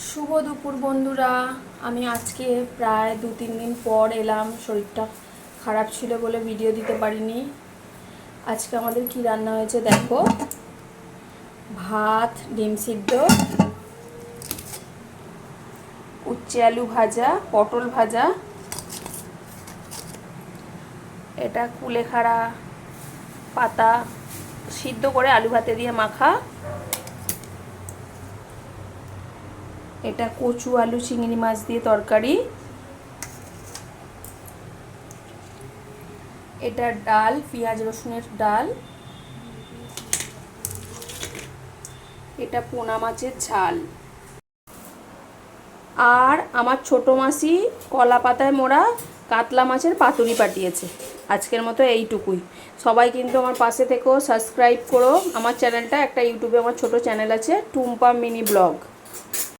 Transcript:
শুভ দুপুর বন্ধুরা। আমি আজকে প্রায় 2-3 দিন পর এলাম, শরীরটা খারাপ ছিল বলে ভিডিও দিতে পারিনি। আজকে আমাদের কি রান্না হয়েছে দেখো। ভাত, ডিম সিদ্ধ, উচ্ছে আলু ভাজা, পটল ভাজা, এটা কুলেখাড়া পাতা সিদ্ধ করে আলু ভাতে দিয়ে মাখা, এটা কচু আলু চিংড়ি মাছ দিয়ে তরকারি, এটা ডাল পেঁয়াজ রসুনের ডাল, এটা পোনা মাছের ঝাল। আর আমার ছোটো মাসি কলা পাতায় মোড়া কাতলা মাছের পাতুরি পাঠিয়েছে। আজকের মতো এইটুকুই। সবাই কিন্তু আমার পাশে থেকেও সাবস্ক্রাইব করো আমার চ্যানেলটা। একটা ইউটিউবে আমার ছোটো চ্যানেল আছে, টুম্পা মিনি ব্লগ।